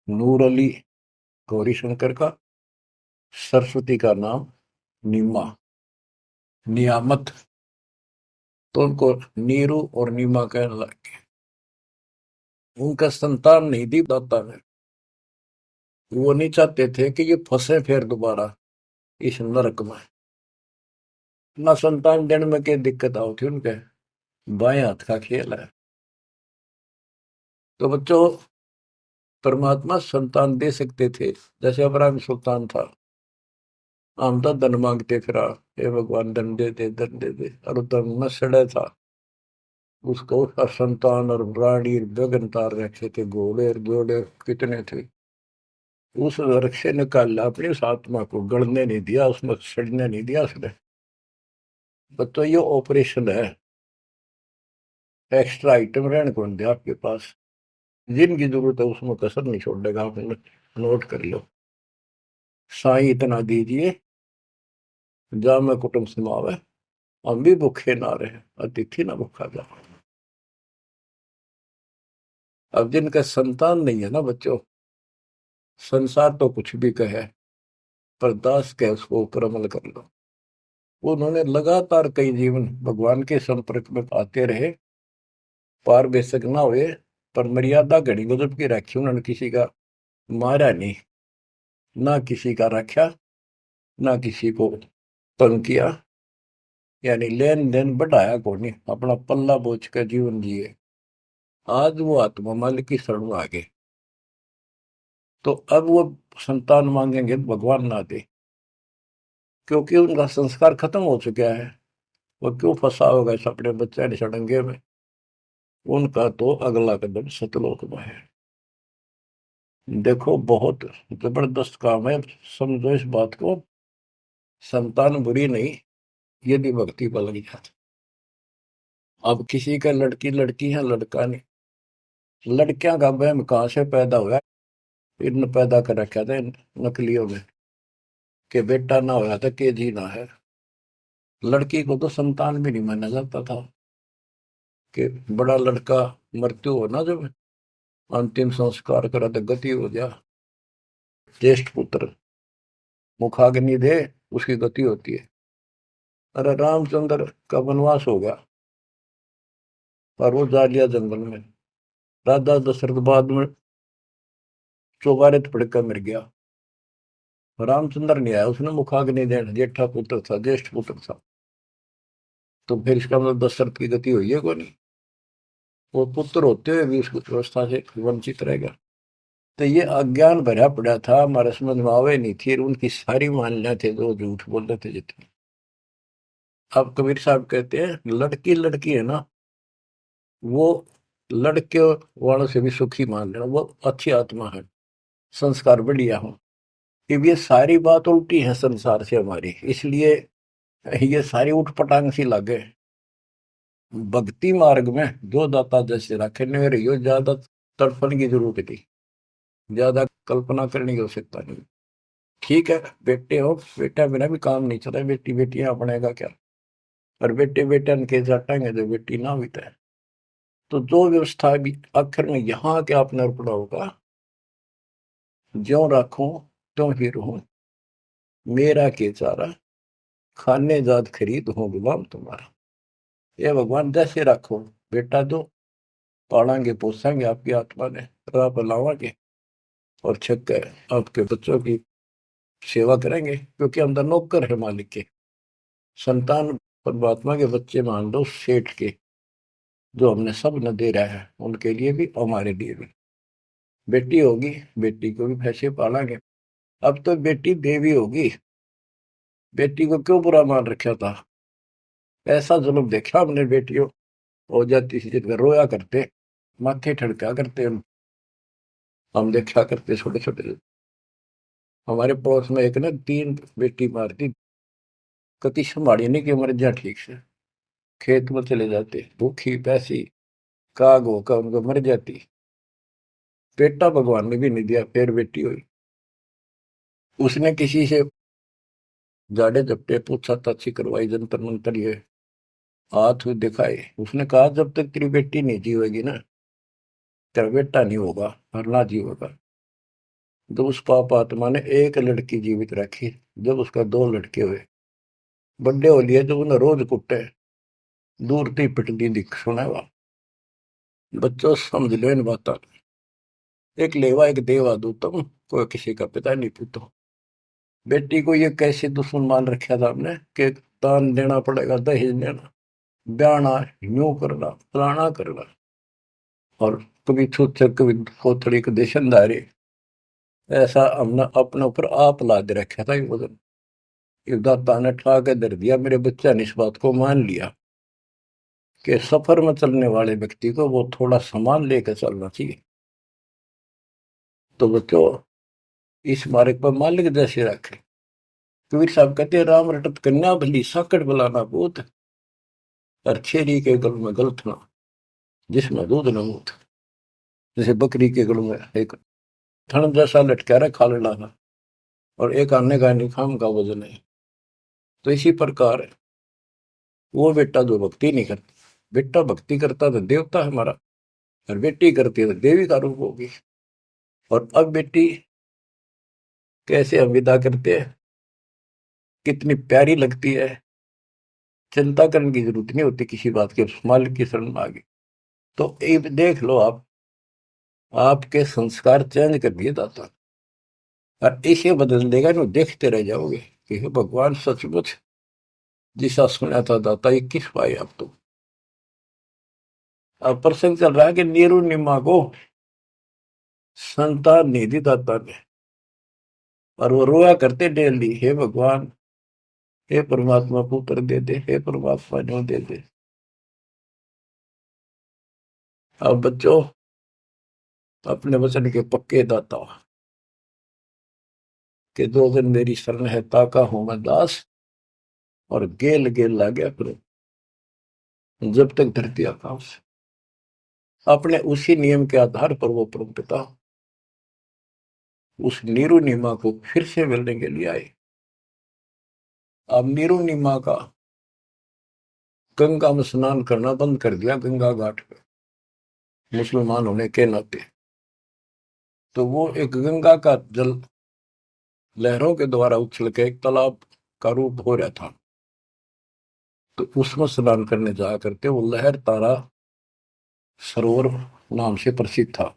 नूर अली गौरी शंकर का, सरस्वती का नाम नीमा, नियामत, तो उनको नीरू और नीमा कहने लगे। उनका संतान नहीं दी दाता ने, वो नहीं चाहते थे कि ये फंसे फिर दोबारा इस नरक में। ना संतान देने में क्या दिक्कत आओ थी उनके, बाएं हाथ का खेल है। तो बच्चों, परमात्मा संतान दे सकते थे, जैसे अब्राहम सुल्तान था, हम तो धन मांगते फिरा, हे भगवान धन दे दे, धन दे दे, और धन में सड़े था, उसको उसका संतान और रानी गगन तार रखे थे, घोड़े घोड़े कितने थे। उस नरक से निकाला अपनी उस आत्मा को, गड़ने नहीं दिया, उसमें सड़ने नहीं दिया उसने। तो ये ऑपरेशन है। एक्स्ट्रा आइटम रहने कौन दे आपके पास, जिनकी जरूरत है उसमें कसर नहीं छोड़ेगा। आप नोट कर लो। साईं इतना दीजिए, जा मैं कुटुंब समावे, हम भी भूखे ना रहे, अतिथि ना भूखा जा। अब जिनका संतान नहीं है ना बच्चों, संसार तो कुछ भी कहे, पर दास के उसको ऊपर अमल कर लो। उन्होंने लगातार कई जीवन भगवान के संपर्क में आते रहे, पार बेशक ना हुए, पर मर्यादा घड़ी गजब की रखी उन्होंने। किसी का मारा नहीं, ना किसी का रखा, ना किसी को तंग किया, यानी लेन देन बढ़ाया को नहीं, अपना पल्ला बोझ कर जीवन जिए। आज वो आत्मा मालिक की शरण में आ गए, तो अब वो संतान मांगेंगे तो भगवान ना दे, क्योंकि उनका संस्कार खत्म हो चुका है। वो क्यों फंसा होगा इस अपने बच्चे ने सड़ंगे में। उनका तो अगला कदम सतलोक में है। देखो बहुत जबरदस्त काम है, समझो इस बात को। संतान बुरी नहीं, यदि भक्ति पर लग जाती। अब किसी का लड़की लड़की है, लड़का नहीं। लड़कियां का वहम कहाँ से पैदा हुआ? इन पैदा कर रखा था इन नकलियों में, कि बेटा ना होया था के जी ना है। लड़की को तो संतान भी नहीं माना जाता था, कि बड़ा लड़का मृत्यु हो ना, जब अंतिम संस्कार करा तो गति हो जा, ज्येष्ठ पुत्र मुखाग्नि दे, उसकी गति होती है। अरे रामचंद्र का वनवास हो गया, और वो जा लिया जंगल में। राजा दशरथ बाद में चौबारे पड़कर मर गया। रामचंद्र नहीं आया, उसने मुखाग्नि देना, जेठा पुत्र था, ज्येष्ठ पुत्र था। तो फिर इसका मतलब दशरथ की गति हुई है को नहीं? वो पुत्र होते हुए भी उस व्यवस्था से वंचित रह गया। तो ये अज्ञान भरा पड़ा था, हमारे समझ में आवे नहीं थी, उनकी सारी मान्यता थे जो झूठ बोलते थे जितने। अब कबीर साहब कहते हैं लड़की लड़की है ना, वो लड़के वालों से भी सुखी मान लेना, वो अच्छी आत्मा है, संस्कार बढ़िया हो। अब ये सारी बात उल्टी है संसार से हमारी, इसलिए ये सारी उठपटांग सी लगे। भक्ति मार्ग में जो दाता जैसे रखने रही, ज्यादा तड़पण की जरूरत थी, ज्यादा कल्पना करने की आवश्यकता नहीं। ठीक है, बेटे हो, बेटा बिना भी काम नहीं चला, बेटी बेटियां अपनेगा क्या? और बेटे बेटा के जाटेंगे जो बेटी ना बीता है। तो जो व्यवस्था भी आखिर में यहाँ के आपने अर्पण होगा, ज्यो राखूं त्यों ही रहूं, मेरा के चारा, खाने जात खरीद हो गुलाम तुम्हारा। ये भगवान जैसे रखो, बेटा दो, पालेंगे पोसेंगे आपकी आत्मा ने, राह पर लावांगे, और छक कर आपके बच्चों की सेवा करेंगे, क्योंकि हम तो नौकर है मालिक के। संतान परमात्मा के बच्चे मान लो, सेठ के, जो हमने सब न दे रहा है, उनके लिए भी हमारे लिए भी। बेटी होगी, बेटी को भी भैंसे पालेंगे। अब तो बेटी देवी होगी, बेटी को क्यों बुरा मान रखा था? ऐसा जुल्म देखा हमने, बेटियों हो जाती थी जिनका रोया करते, माथे ठड़का करते, हम देखा करते छोटे छोटे। हमारे पड़ोस में एक ने 3 बेटी मार दी, कति संभाली नहीं कि मर जा ठीक से, खेत में चले जाते भूखी पैसी, काग होकर उनको मर जाती। बेटा भगवान ने भी नहीं दिया, फिर बेटी हुई। उसने किसी से जाड़े झपटे पूछा ताछी करवाई, जंतर मंतर ये हाथ दिखाए। उसने कहा जब तक तेरी बेटी नहीं जीवेगी ना, तेरा बेटा नहीं होगा, और ना जीवेगा। जब उस पाप आत्मा ने एक लड़की जीवित रखी, जब उसका 2 लड़के हुए, बड्डे हो लिए, जब उन्हें रोज कुटे, दूर थी पिटती दिख सुनेगा। बच्चों समझ लो इन बात। एक लेवा एक देवा दूतम, कोई किसी का पिता नहीं पूतो। बेटी को ये कैसे दुश्मन मान रखा था हमने, कि दान देना पड़ेगा, दहेज देना, ब्याना, यूं करना, फलाना करना, और कभी छूछर कभी खोथड़ी को देशनदारी। ऐसा हमने अपने ऊपर आप लाद रखा था। वजन दाता ने ठा के दर दिया, मेरे बच्चा ने इस बात को मान लिया कि सफर में चलने वाले व्यक्ति को वो थोड़ा सामान लेकर चलना चाहिए। तो बच्चों, इस मार्ग पर मालिक जैसे रखे। कबीर साहब कहते हैं, राम रटत कन्या भली साकट बुलाना पूत, और छेरी के गल में गलथना जिसमें दूध न मूत। जैसे बकरी के गल में एक थन जैसा लटका रहा खा लेना, और एक आने का निखाम का वजन है। तो इसी प्रकार वो बेटा जो भक्ति नहीं करता, बेटा भक्ति करता तो देवता हमारा, और बेटी करती है तो देवी का रूप होगी। और अब बेटी कैसे हम विदा करते हैं, कितनी प्यारी लगती है, चिंता करने की जरूरत नहीं होती किसी बात की, मालिक की शरण में आ गई। तो एक देख लो आप, आपके संस्कार चेंज कर दिए दाता, और इसे बदल देगा ना, देखते रह जाओगे कि हे भगवान सचमुच जिसा सुना था दाता ये किस पाए आप। तो अब प्रसंग चल रहा है कि नीरू निमा को संतान नहीं दी दाता ने, और वो रोया करते डेली, हे भगवान, हे परमात्मा पुत्र दे दे, हे परमात्मा जो दे दे। अब बच्चों अपने वचन के पक्के दाता, कि दो दिन मेरी शरण है ताका हूं मैं दास, और गेल गेल ला गया करो जब तक धरती आकाश। अपने उसी नियम के आधार पर वो परम पिता उस नीरू नीमा को फिर से मिलने के लिए आए। अब नीरू नीमा का गंगा में स्नान करना बंद कर दिया, गंगा घाट पे मुसलमान होने के नाते। तो वो एक गंगा का जल लहरों के द्वारा उछल के एक तालाब का रूप हो रहा था। तो उसमें स्नान करने जाया करते, वो लहर तारा सरोवर नाम से प्रसिद्ध था।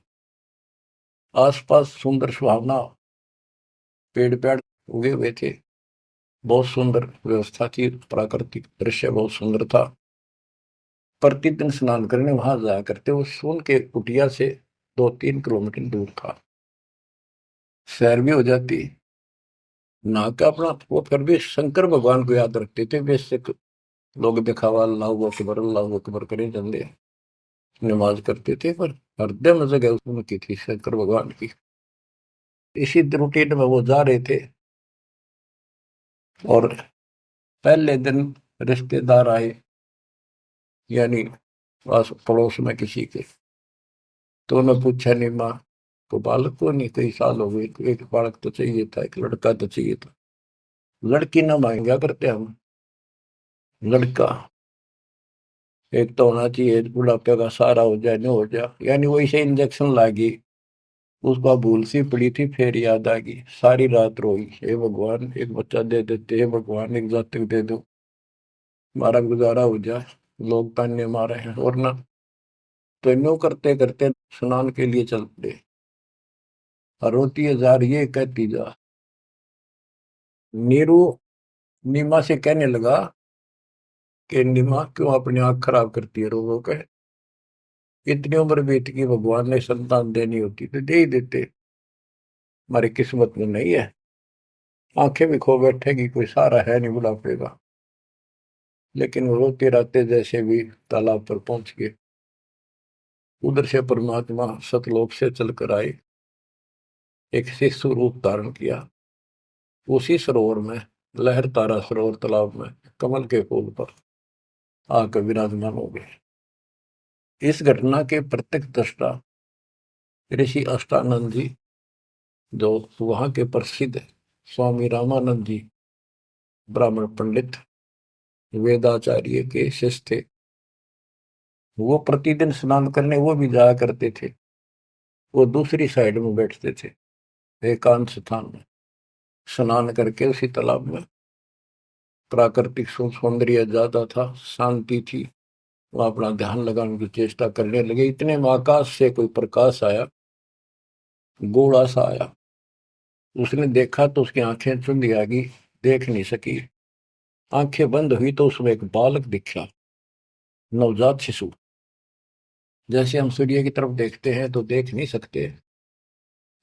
आसपास सुंदर सुहावना पेड़ पेड़ उगे हुए थे, बहुत सुंदर व्यवस्था थी, प्राकृतिक दृश्य बहुत सुंदर था। प्रतिदिन स्नान करने वहां जाया करते। वो सोन के कुटिया से 2-3 किलोमीटर दूर था, सैर भी हो जाती, नहा के अपना। वो फिर भी शंकर भगवान को याद रखते थे। बेशक लोग दिखावा अल्लाह अकबर करे चंदे नमाज करते थे, पर हृदय में जगह उनकी थी शंकर भगवान की। इसी रूटीन में वो जा रहे थे, और पहले दिन रिश्तेदार आए, यानी पास पड़ोस में किसी के। तो उन्होंने पूछा, नहीं माँ को बालक को नहीं, कई साल हो गए, एक बालक तो चाहिए था, एक लड़का तो चाहिए था। लड़की ना मांगा करते हम, लड़का एक तो होना चाहिए, बुढ़ापे का सहारा हो जाए, नहीं हो जाए। यानी वही से इंजेक्शन लागी, उसका भूल सी पड़ी थी, फिर याद आ गई, सारी रात रोई, हे भगवान एक बच्चा दे देते, हे भगवान एक जातक दे दो, हमारा गुजारा हो जाए, लोग ताने मारे हैं। और ना तो नो करते करते स्नान के लिए चल पड़े। और रोती है जा रही है, कहती जा। नीरू नीमा से कहने लगा कि नीमा क्यों अपनी आंख खराब करती है रोगों के, इतनी उम्र बीत गई, भगवान ने संतान देनी होती तो दे ही देते, हमारी किस्मत में नहीं है। आंखें भी खो बैठेगी, कोई सहारा है नहीं बुढ़ापे का। लेकिन वो रोते रहते जैसे भी तालाब पर पहुंच गए। उधर से परमात्मा सतलोक से चलकर आए, एक शिशु रूप धारण किया। उसी सरोवर में, लहर तारा सरोवर तालाब में, कमल के फूल पर आकर विराजमान हो गए। इस घटना के प्रत्यक्ष दृष्टा ऋषि अष्टानंद जी, जो वहां के प्रसिद्ध स्वामी रामानंद जी ब्राह्मण पंडित वेदाचार्य के शिष्य थे, वो प्रतिदिन स्नान करने वो भी जाया करते थे। वो दूसरी साइड में बैठते थे, एकांत स्थान में, स्नान करके उसी तालाब में। प्राकृतिक सौंदर्य ज्यादा था, शांति थी, वो अपना ध्यान लगाने की चेष्टा करने लगे। इतने में आकाश से कोई प्रकाश आया, गोला सा आया। उसने देखा तो उसकी आंखें चुंधी आ गई, देख नहीं सकी। आंखें बंद हुई तो उसमें एक बालक दिखा, नवजात शिशु। जैसे हम सूर्य की तरफ देखते हैं तो देख नहीं सकते,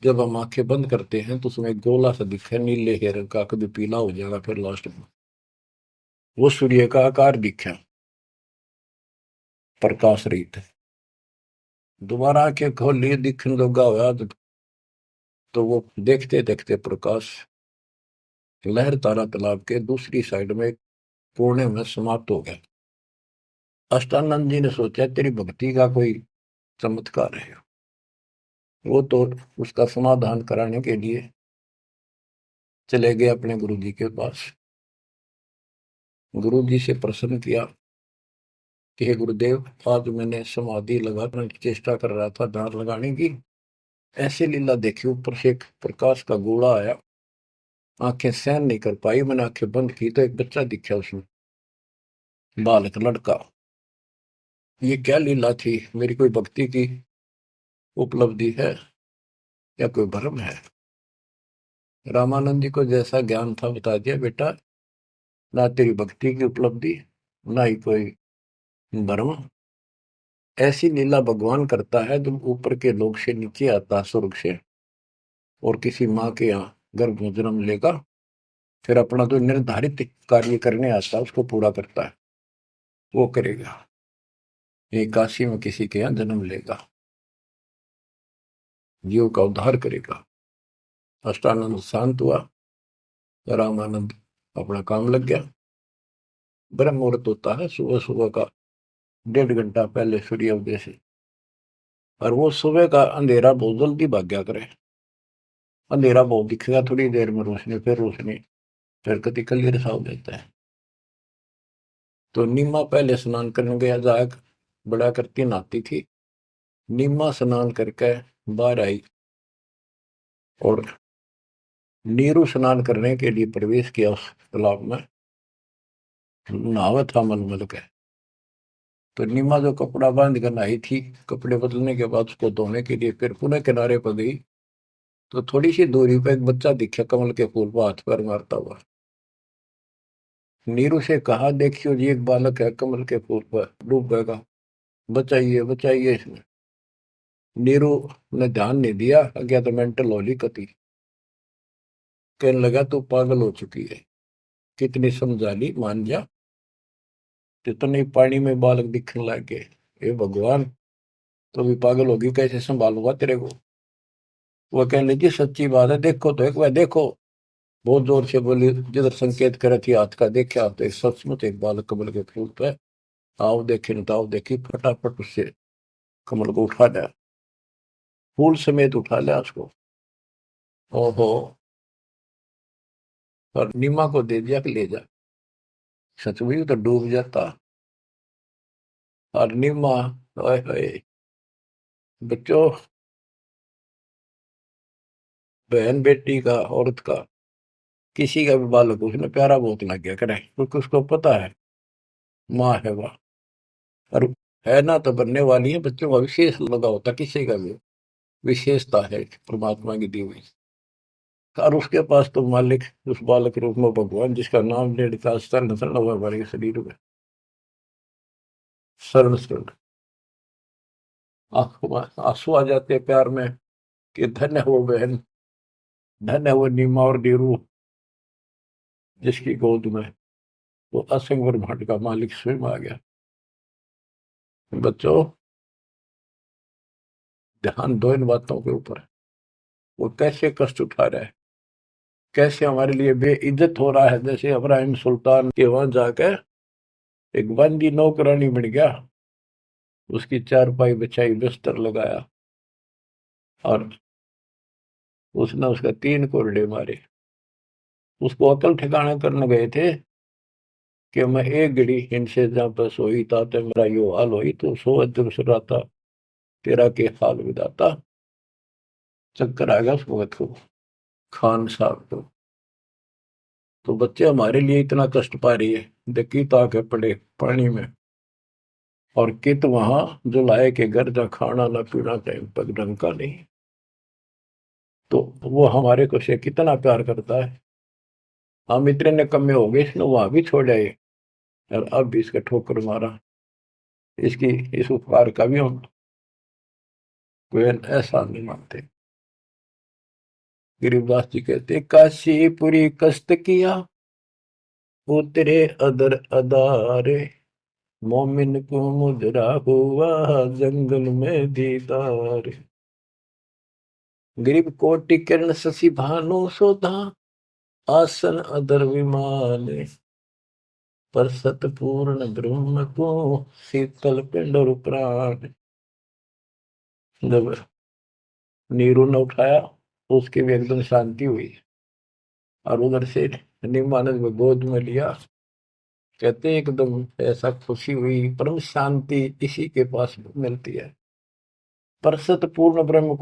जब हम आंखें बंद करते हैं तो उसमें एक गोला सा दिखा, नीले के रंग का, कभी पीला हो जाएगा फिर लास्ट में। वो सूर्य का आकार दिखा, प्रकाश रहित। दोबारा आंखें खोल लिए, दिखने लगा हुआ तो वो देखते देखते प्रकाश लहर तारा तालाब के दूसरी साइड में कोने में समाप्त हो गया। अष्टानंद जी ने सोचा तेरी भक्ति का कोई चमत्कार है। वो तो उसका समाधान कराने के लिए चले गए अपने गुरु जी के पास। गुरु जी से प्रश्न किया कि हे गुरुदेव, आज मैंने समाधि लगाने की चेष्टा कर रहा था, ध्यान लगाने की, ऐसी लीला देखी, ऊपर से एक प्रकाश का गोला आया, आंखें सहन नहीं कर पाई, मैंने आंखें बंद की तो एक बच्चा दिखा उसमें, बालक लड़का। ये क्या लीला थी? मेरी कोई भक्ति की उपलब्धि है या कोई भ्रम है? रामानंद जी को जैसा ज्ञान था बता दिया, बेटा ना तेरी भक्ति की उपलब्धि, ना ही कोई भ्रम। ऐसी लीला भगवान करता है जब ऊपर के लोक से नीचे आता है, स्वर्ग से, और किसी माँ के यहाँ गर्भ में जन्म लेगा, फिर अपना जो निर्धारित कार्य करने आता है उसको पूरा करता है, वो करेगा। ये काशी में किसी के यहाँ जन्म लेगा, जीव का उद्धार करेगा। अष्टानंद शांत हुआ, रामानंद अपना काम लग गया। ब्रह्म मुहूर्त होता है सुबह सुबह का, 1.5 घंटा पहले सूर्योदय से, और वो सुबह का अंधेरा बहुत जल्दी भाग गया करे। अंधेरा बहुत दिखेगा, थोड़ी देर में रोशनी, फिर रोशनी, फिर कति क्लियर सा हो जाता है। तो नीमा पहले स्नान करने गया, जाग बड़ा करती नहाती थी। नीमा स्नान करके बाहर आई और नीरू स्नान करने के लिए प्रवेश किया उस तालाब में, नहावा था मन मल के। तो नीमा जो कपड़ा बांध कर नहाई थी, कपड़े बदलने के बाद उसको धोने के लिए फिर पुनः किनारे पर गई, तो थोड़ी सी दूरी पर एक बच्चा दिखा कमल के फूल पर हाथ पैर मारता हुआ। नीरू से कहा, देखियो जी एक बालक है कमल के फूल पर डूब गएगा, बचाइए बचाइए इसमें। नीरू ने ध्यान नहीं दिया, गया तो मेंटल होली कती, कहने लगा तू पागल हो चुकी है, कितनी समझा ली, मान जा। जितने पानी में बालक दिखने लग गए, हे भगवान, तो भी पागल होगी, कैसे संभालूंगा तेरे को? वो कहने लगी सच्ची बात है, देखो तो एक बार देखो। बहुत जोर से बोली, जिधर संकेत करे थी हाथ का, देखा तो एक सचमुच एक बालक कमल के फूल पे, आओ देखे न ताओ देखी, फटाफट उससे कमल को उठा लिया, फूल समेत उठा लिया उसको। ओहो, और नीमा को दे दिया कि ले जा। सच में तो डूब जाता। और नीमा, ओए होए, बच्चों, बहन बेटी का, औरत का, किसी का भी बालक उसने प्यारा बहुत लग गया करे, क्योंकि उसको पता है माँ है वह, और है ना तो बनने वाली है। बच्चों का विशेष लगा होता, किसी का भी विशेषता है परमात्मा की दी हुई। और उसके पास तो मालिक उस बालक रूप में भगवान, जिसका नाम लेने का शरण शरण हुआ हमारे शरीर में, शरण शरण, आंसू आ जाते हैं प्यार में कि धन्य हो बहन, धन्य हो नीमा और नीरू, जिसकी गोद में वो असंग ब्रह्मांड का मालिक स्वयं आ गया। बच्चों, ध्यान दो इन बातों के ऊपर। वो कैसे कष्ट उठा रहा है, कैसे हमारे लिए बेइज्जत हो रहा है। जैसे इब्राहिम सुल्तान के वहां जाकर एक बंदी नौकरानी बन गया, उसकी चारपाई बिछाई, बिस्तर लगाया, और उसने उसका 3 कोरडे मारे। उसको अकल ठिकाना करने गए थे कि मैं एक घड़ी इनसे जहाँ पर सोई था तो मेरा यो हाल होई, तो सो अजब सुराता तेरा के हाल विदाता। चक्कर आ गया उस वक्त को, खान साहब को। तो बच्चे हमारे लिए इतना कष्ट पा रही है, देखी ताके पड़े पानी में, और कित वहां जो लाए के घर जा खाना ना पीना टाइम पग ढंग का नहीं। तो वो हमारे को से कितना प्यार करता है। हम इतने निकम्मे हो गए, इसने वहां भी छोड़ आए और अब भी इसका ठोकर मारा। इसकी इस उपकार का भी हम कोई ऐसा नहीं मानते। गरीबदास जी कहते, काशीपुरी कष्ट किया उतरे अदर अदारे, मोमिन को मुजरा हुआ जंगल में दीदार। गरीब कोटि किरण शशि भानु सोधा, आसन अदर विमान, पर सतपूर्ण ब्रह्म को शीतल पिंड और प्राण। जब नीरू ने उठाया तो उसकी भी एकदम शांति हुई, और उधर से निमानंद में गोद में लिया। कहते एकदम ऐसा खुशी हुई, परम शांति इसी के पास मिलती है। पर सत पूर्ण ब्रह्म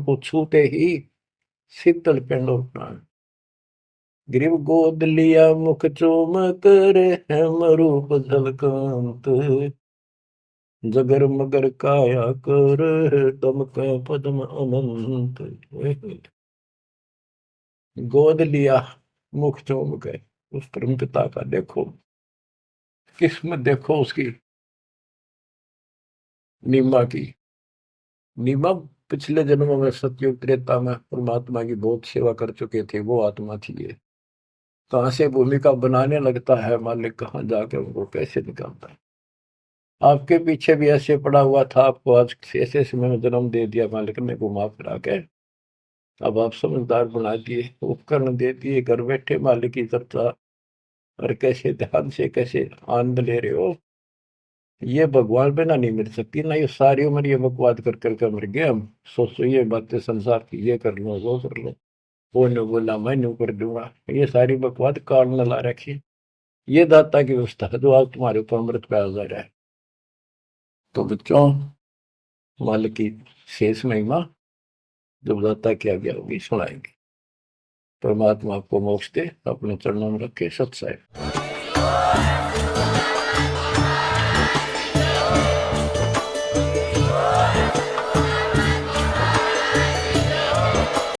को छूते ही शीतल पिंड और प्राण। ग्रीव गोद लिया मुख चोम कर, हेम रूप झलकांत, जगर मगर काया कर, दमक पद्म अनंत। गोद लिया, मुख चूम के उस परम पिता का देखो, किस्मत देखो उसकी। नीमा की, नीमा पिछले जन्मों में सतयुग त्रेता में परमात्मा की बहुत सेवा कर चुके थे, वो आत्मा थी ये। कहां से भूमिका बनाने लगता है मालिक, कहाँ जाके उनको कैसे निकालता है। आपके पीछे भी ऐसे पड़ा हुआ था, आपको आज ऐसे समय में जन्म दे दिया मालिक ने घुमा फिरा के। अब आप समझदार बना दिए, उपकरण दे दिए, घर बैठे मालिक की चर्चा, और कैसे ध्यान से कैसे आनंद ले रहे हो। ये भगवान पे ना नहीं मिल सकती ना, ये सारी उम्र ये बकवाद कर करके मर गए हम। सोचो ये बातें संसार की, ये कर लो वो कर लो, वो ने बोला मैं न्यू कर दूंगा, ये सारी बकवाद कान न ला रखी। ये दाता की व्यवस्था है जो आज तुम्हारे ऊपर अमृत पे आ रहा है। तो बच्चों, मालिक की शेष महिमा जब दाता की आज्ञा होगी सुनाएंगे। परमात्मा आपको मोक्ष दे, अपने चरणों में रखे। सत साहिब।